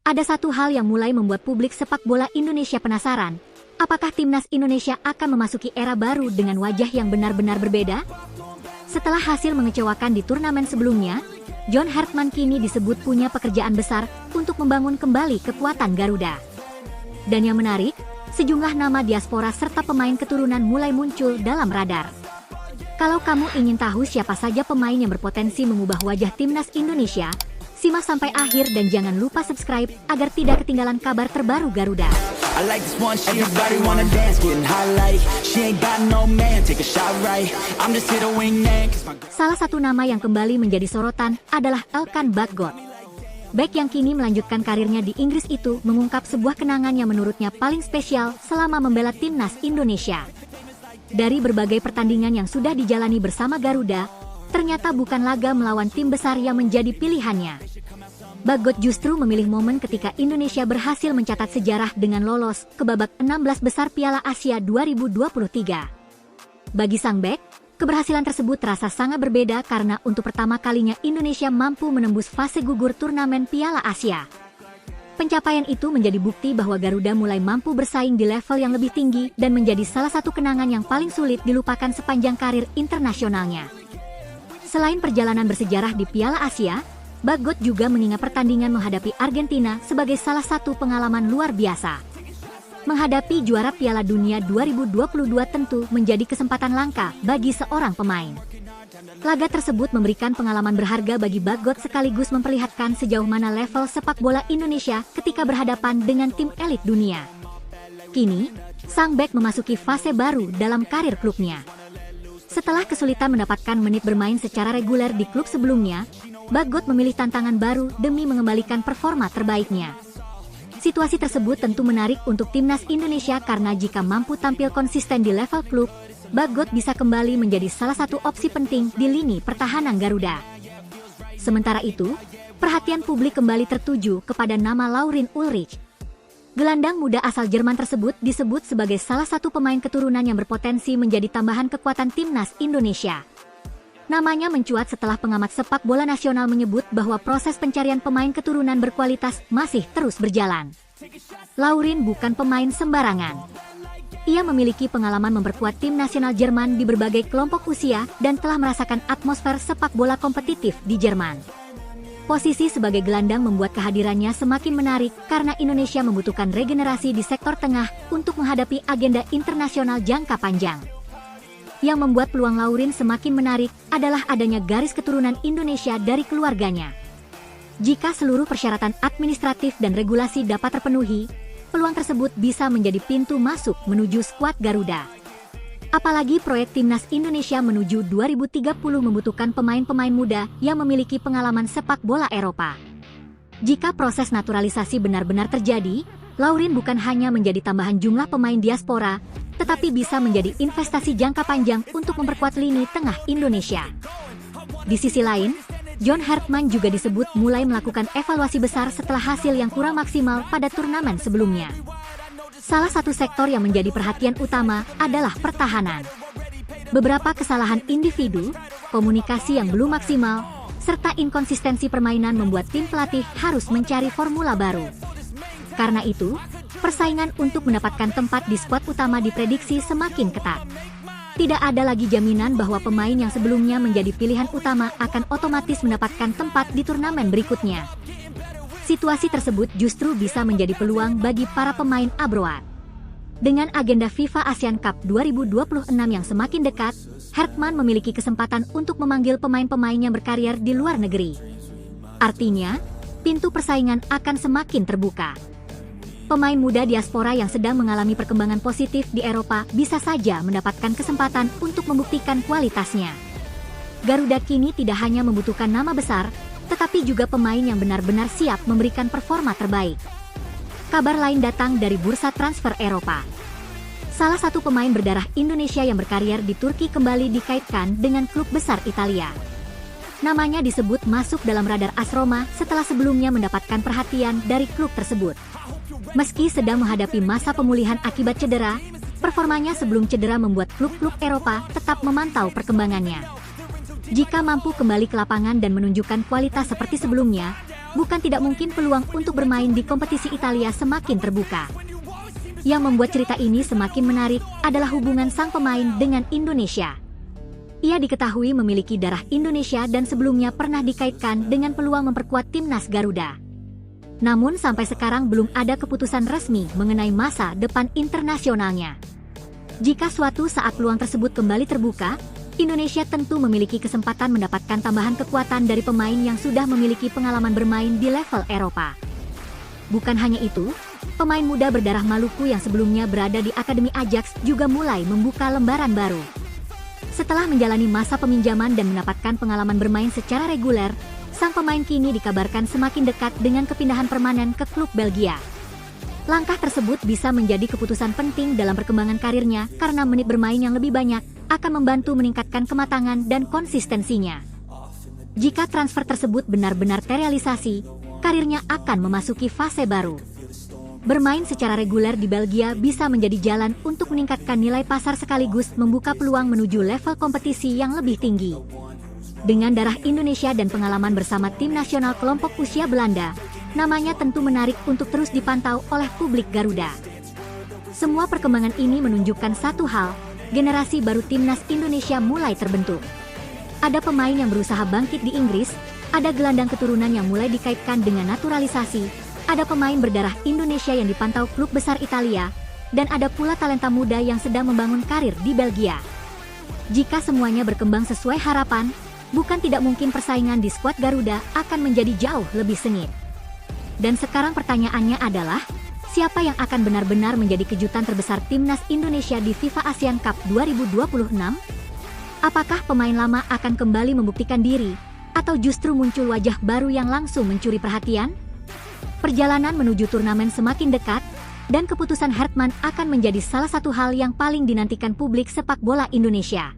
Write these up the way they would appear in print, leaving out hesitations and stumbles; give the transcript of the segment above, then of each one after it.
Ada satu hal yang mulai membuat publik sepak bola Indonesia penasaran. Apakah timnas Indonesia akan memasuki era baru dengan wajah yang benar-benar berbeda? Setelah hasil mengecewakan di turnamen sebelumnya, John Hartman kini disebut punya pekerjaan besar untuk membangun kembali kekuatan Garuda. Dan yang menarik, sejumlah nama diaspora serta pemain keturunan mulai muncul dalam radar. Kalau kamu ingin tahu siapa saja pemain yang berpotensi mengubah wajah timnas Indonesia, simak sampai akhir dan jangan lupa subscribe agar tidak ketinggalan kabar terbaru Garuda. Salah satu nama yang kembali menjadi sorotan adalah Elkan Bagot. Bek yang kini melanjutkan karirnya di Inggris itu mengungkap sebuah kenangan yang menurutnya paling spesial selama membela timnas Indonesia. Dari berbagai pertandingan yang sudah dijalani bersama Garuda, ternyata bukan laga melawan tim besar yang menjadi pilihannya. Bagot justru memilih momen ketika Indonesia berhasil mencatat sejarah dengan lolos ke babak 16 besar Piala Asia 2023. Bagi sang bek, keberhasilan tersebut terasa sangat berbeda karena untuk pertama kalinya Indonesia mampu menembus fase gugur turnamen Piala Asia. Pencapaian itu menjadi bukti bahwa Garuda mulai mampu bersaing di level yang lebih tinggi dan menjadi salah satu kenangan yang paling sulit dilupakan sepanjang karir internasionalnya. Selain perjalanan bersejarah di Piala Asia, Bagot juga mengingat pertandingan menghadapi Argentina sebagai salah satu pengalaman luar biasa. Menghadapi juara Piala Dunia 2022 tentu menjadi kesempatan langka bagi seorang pemain. Laga tersebut memberikan pengalaman berharga bagi Bagot sekaligus memperlihatkan sejauh mana level sepak bola Indonesia ketika berhadapan dengan tim elit dunia. Kini, sang bek memasuki fase baru dalam karir klubnya. Setelah kesulitan mendapatkan menit bermain secara reguler di klub sebelumnya, Bagot memilih tantangan baru demi mengembalikan performa terbaiknya. Situasi tersebut tentu menarik untuk timnas Indonesia karena jika mampu tampil konsisten di level klub, Bagot bisa kembali menjadi salah satu opsi penting di lini pertahanan Garuda. Sementara itu, perhatian publik kembali tertuju kepada nama Laurin Ulrich. Gelandang muda asal Jerman tersebut disebut sebagai salah satu pemain keturunan yang berpotensi menjadi tambahan kekuatan timnas Indonesia. Namanya mencuat setelah pengamat sepak bola nasional menyebut bahwa proses pencarian pemain keturunan berkualitas masih terus berjalan. Laurin bukan pemain sembarangan. Ia memiliki pengalaman memperkuat tim nasional Jerman di berbagai kelompok usia dan telah merasakan atmosfer sepak bola kompetitif di Jerman. Posisi sebagai gelandang membuat kehadirannya semakin menarik karena Indonesia membutuhkan regenerasi di sektor tengah untuk menghadapi agenda internasional jangka panjang. Yang membuat peluang Laurin semakin menarik adalah adanya garis keturunan Indonesia dari keluarganya. Jika seluruh persyaratan administratif dan regulasi dapat terpenuhi, peluang tersebut bisa menjadi pintu masuk menuju skuad Garuda. Apalagi proyek timnas Indonesia menuju 2030 membutuhkan pemain-pemain muda yang memiliki pengalaman sepak bola Eropa. Jika proses naturalisasi benar-benar terjadi, Laurin bukan hanya menjadi tambahan jumlah pemain diaspora, tetapi bisa menjadi investasi jangka panjang untuk memperkuat lini tengah Indonesia. Di sisi lain, John Hartman juga disebut mulai melakukan evaluasi besar setelah hasil yang kurang maksimal pada turnamen sebelumnya. Salah satu sektor yang menjadi perhatian utama adalah pertahanan. Beberapa kesalahan individu, komunikasi yang belum maksimal, serta inkonsistensi permainan membuat tim pelatih harus mencari formula baru. Karena itu, persaingan untuk mendapatkan tempat di skuad utama diprediksi semakin ketat. Tidak ada lagi jaminan bahwa pemain yang sebelumnya menjadi pilihan utama akan otomatis mendapatkan tempat di turnamen berikutnya. Situasi tersebut justru bisa menjadi peluang bagi para pemain abroad. Dengan agenda FIFA ASEAN Cup 2026 yang semakin dekat, Hartman memiliki kesempatan untuk memanggil pemain-pemain yang berkarier di luar negeri. Artinya, pintu persaingan akan semakin terbuka. Pemain muda diaspora yang sedang mengalami perkembangan positif di Eropa bisa saja mendapatkan kesempatan untuk membuktikan kualitasnya. Garuda kini tidak hanya membutuhkan nama besar, tetapi juga pemain yang benar-benar siap memberikan performa terbaik. Kabar lain datang dari bursa transfer Eropa. Salah satu pemain berdarah Indonesia yang berkarier di Turki kembali dikaitkan dengan klub besar Italia. Namanya disebut masuk dalam radar AS Roma setelah sebelumnya mendapatkan perhatian dari klub tersebut. Meski sedang menghadapi masa pemulihan akibat cedera, performanya sebelum cedera membuat klub-klub Eropa tetap memantau perkembangannya. Jika mampu kembali ke lapangan dan menunjukkan kualitas seperti sebelumnya, bukan tidak mungkin peluang untuk bermain di kompetisi Italia semakin terbuka. Yang membuat cerita ini semakin menarik adalah hubungan sang pemain dengan Indonesia. Ia diketahui memiliki darah Indonesia dan sebelumnya pernah dikaitkan dengan peluang memperkuat timnas Garuda. Namun sampai sekarang belum ada keputusan resmi mengenai masa depan internasionalnya. Jika suatu saat peluang tersebut kembali terbuka, Indonesia tentu memiliki kesempatan mendapatkan tambahan kekuatan dari pemain yang sudah memiliki pengalaman bermain di level Eropa. Bukan hanya itu, pemain muda berdarah Maluku yang sebelumnya berada di Akademi Ajax juga mulai membuka lembaran baru. Setelah menjalani masa peminjaman dan mendapatkan pengalaman bermain secara reguler, sang pemain kini dikabarkan semakin dekat dengan kepindahan permanen ke klub Belgia. Langkah tersebut bisa menjadi keputusan penting dalam perkembangan karirnya karena menit bermain yang lebih banyak akan membantu meningkatkan kematangan dan konsistensinya. Jika transfer tersebut benar-benar terrealisasi, karirnya akan memasuki fase baru. Bermain secara reguler di Belgia bisa menjadi jalan untuk meningkatkan nilai pasar sekaligus membuka peluang menuju level kompetisi yang lebih tinggi. Dengan darah Indonesia dan pengalaman bersama tim nasional kelompok usia Belanda, namanya tentu menarik untuk terus dipantau oleh publik Garuda. Semua perkembangan ini menunjukkan satu hal, generasi baru timnas Indonesia mulai terbentuk. Ada pemain yang berusaha bangkit di Inggris, ada gelandang keturunan yang mulai dikaitkan dengan naturalisasi, ada pemain berdarah Indonesia yang dipantau klub besar Italia, dan ada pula talenta muda yang sedang membangun karir di Belgia. Jika semuanya berkembang sesuai harapan, bukan tidak mungkin persaingan di skuad Garuda akan menjadi jauh lebih sengit. Dan sekarang pertanyaannya adalah, siapa yang akan benar-benar menjadi kejutan terbesar timnas Indonesia di FIFA ASEAN Cup 2026? Apakah pemain lama akan kembali membuktikan diri, atau justru muncul wajah baru yang langsung mencuri perhatian? Perjalanan menuju turnamen semakin dekat, dan keputusan Hartmann akan menjadi salah satu hal yang paling dinantikan publik sepak bola Indonesia.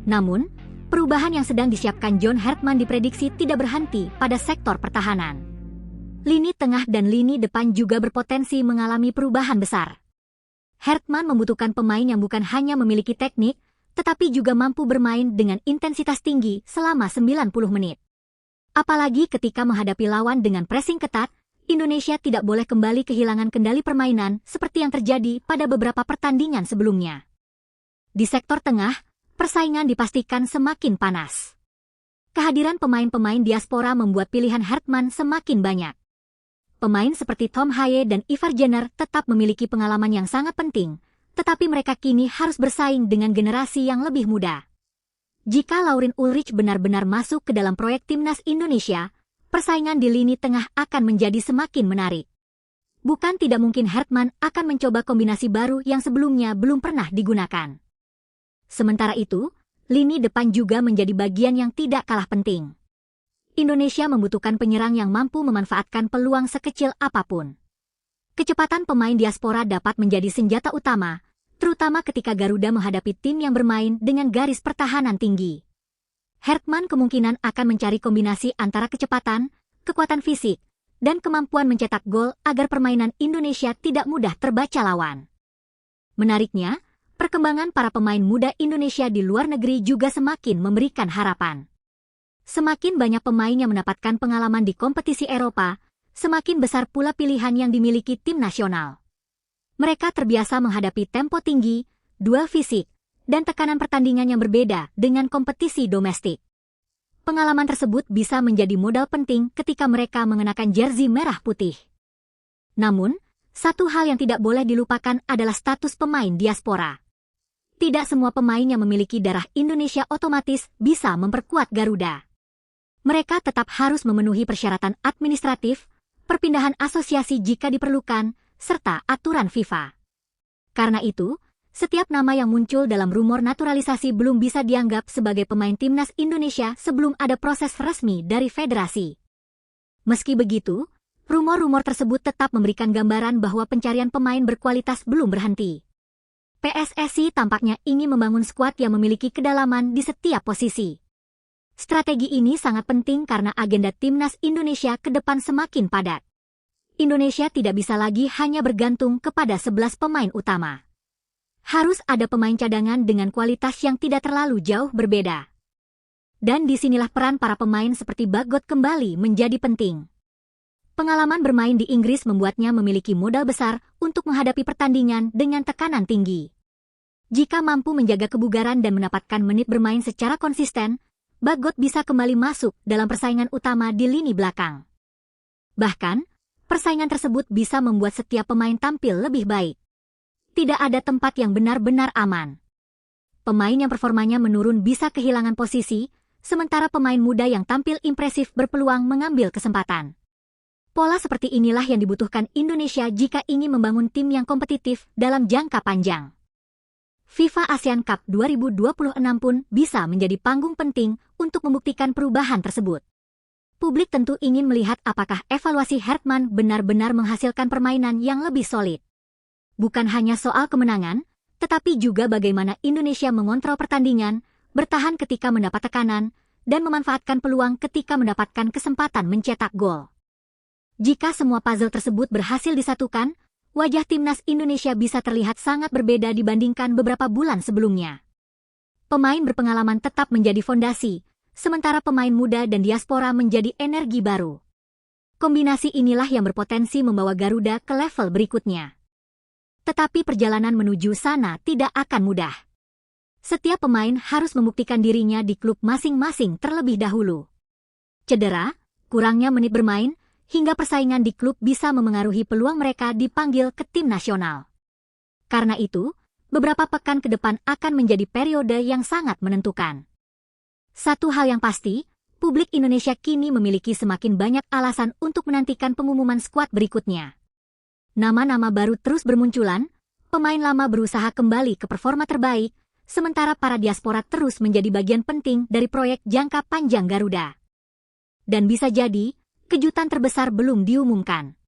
Namun, perubahan yang sedang disiapkan John Hartmann diprediksi tidak berhenti pada sektor pertahanan. Lini tengah dan lini depan juga berpotensi mengalami perubahan besar. Hartmann membutuhkan pemain yang bukan hanya memiliki teknik, tetapi juga mampu bermain dengan intensitas tinggi selama 90 menit. Apalagi ketika menghadapi lawan dengan pressing ketat, Indonesia tidak boleh kembali kehilangan kendali permainan seperti yang terjadi pada beberapa pertandingan sebelumnya. Di sektor tengah, persaingan dipastikan semakin panas. Kehadiran pemain-pemain diaspora membuat pilihan Hartmann semakin banyak. Pemain seperti Tom Haye dan Ivar Jenner tetap memiliki pengalaman yang sangat penting, tetapi mereka kini harus bersaing dengan generasi yang lebih muda. Jika Laurin Ulrich benar-benar masuk ke dalam proyek timnas Indonesia, persaingan di lini tengah akan menjadi semakin menarik. Bukan tidak mungkin Hartmann akan mencoba kombinasi baru yang sebelumnya belum pernah digunakan. Sementara itu, lini depan juga menjadi bagian yang tidak kalah penting. Indonesia membutuhkan penyerang yang mampu memanfaatkan peluang sekecil apapun. Kecepatan pemain diaspora dapat menjadi senjata utama, terutama ketika Garuda menghadapi tim yang bermain dengan garis pertahanan tinggi. Hartmann kemungkinan akan mencari kombinasi antara kecepatan, kekuatan fisik, dan kemampuan mencetak gol agar permainan Indonesia tidak mudah terbaca lawan. Menariknya, perkembangan para pemain muda Indonesia di luar negeri juga semakin memberikan harapan. Semakin banyak pemain yang mendapatkan pengalaman di kompetisi Eropa, semakin besar pula pilihan yang dimiliki tim nasional. Mereka terbiasa menghadapi tempo tinggi, duel fisik, dan tekanan pertandingan yang berbeda dengan kompetisi domestik. Pengalaman tersebut bisa menjadi modal penting ketika mereka mengenakan jersey merah putih. Namun, satu hal yang tidak boleh dilupakan adalah status pemain diaspora. Tidak semua pemain yang memiliki darah Indonesia otomatis bisa memperkuat Garuda. Mereka tetap harus memenuhi persyaratan administratif, perpindahan asosiasi jika diperlukan, serta aturan FIFA. Karena itu, setiap nama yang muncul dalam rumor naturalisasi belum bisa dianggap sebagai pemain timnas Indonesia sebelum ada proses resmi dari federasi. Meski begitu, rumor-rumor tersebut tetap memberikan gambaran bahwa pencarian pemain berkualitas belum berhenti. PSSI tampaknya ingin membangun skuad yang memiliki kedalaman di setiap posisi. Strategi ini sangat penting karena agenda timnas Indonesia ke depan semakin padat. Indonesia tidak bisa lagi hanya bergantung kepada 11 pemain utama. Harus ada pemain cadangan dengan kualitas yang tidak terlalu jauh berbeda. Dan disinilah peran para pemain seperti Bagot kembali menjadi penting. Pengalaman bermain di Inggris membuatnya memiliki modal besar untuk menghadapi pertandingan dengan tekanan tinggi. Jika mampu menjaga kebugaran dan mendapatkan menit bermain secara konsisten, Bagot bisa kembali masuk dalam persaingan utama di lini belakang. Bahkan, persaingan tersebut bisa membuat setiap pemain tampil lebih baik. Tidak ada tempat yang benar-benar aman. Pemain yang performanya menurun bisa kehilangan posisi, sementara pemain muda yang tampil impresif berpeluang mengambil kesempatan. Pola seperti inilah yang dibutuhkan Indonesia jika ingin membangun tim yang kompetitif dalam jangka panjang. FIFA ASEAN Cup 2026 pun bisa menjadi panggung penting untuk membuktikan perubahan tersebut. Publik tentu ingin melihat apakah evaluasi Hartman benar-benar menghasilkan permainan yang lebih solid. Bukan hanya soal kemenangan, tetapi juga bagaimana Indonesia mengontrol pertandingan, bertahan ketika mendapat tekanan, dan memanfaatkan peluang ketika mendapatkan kesempatan mencetak gol. Jika semua puzzle tersebut berhasil disatukan, wajah timnas Indonesia bisa terlihat sangat berbeda dibandingkan beberapa bulan sebelumnya. Pemain berpengalaman tetap menjadi fondasi, sementara pemain muda dan diaspora menjadi energi baru. Kombinasi inilah yang berpotensi membawa Garuda ke level berikutnya. Tetapi perjalanan menuju sana tidak akan mudah. Setiap pemain harus membuktikan dirinya di klub masing-masing terlebih dahulu. Cedera, kurangnya menit bermain, hingga persaingan di klub bisa memengaruhi peluang mereka dipanggil ke tim nasional. Karena itu, beberapa pekan ke depan akan menjadi periode yang sangat menentukan. Satu hal yang pasti, publik Indonesia kini memiliki semakin banyak alasan untuk menantikan pengumuman skuad berikutnya. Nama-nama baru terus bermunculan, pemain lama berusaha kembali ke performa terbaik, sementara para diaspora terus menjadi bagian penting dari proyek jangka panjang Garuda. Dan bisa jadi, kejutan terbesar belum diumumkan.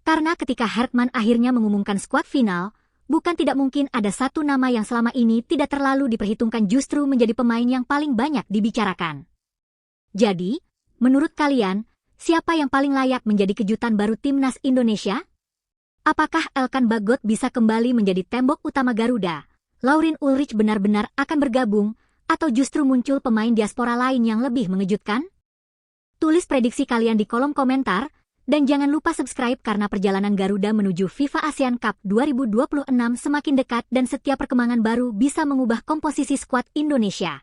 Karena ketika Hartman akhirnya mengumumkan skuad final, bukan tidak mungkin ada satu nama yang selama ini tidak terlalu diperhitungkan justru menjadi pemain yang paling banyak dibicarakan. Jadi, menurut kalian, siapa yang paling layak menjadi kejutan baru timnas Indonesia? Apakah Elkan Bagot bisa kembali menjadi tembok utama Garuda? Laurin Ulrich benar-benar akan bergabung, atau justru muncul pemain diaspora lain yang lebih mengejutkan? Tulis prediksi kalian di kolom komentar, dan jangan lupa subscribe karena perjalanan Garuda menuju FIFA ASEAN Cup 2026 semakin dekat dan setiap perkembangan baru bisa mengubah komposisi skuad Indonesia.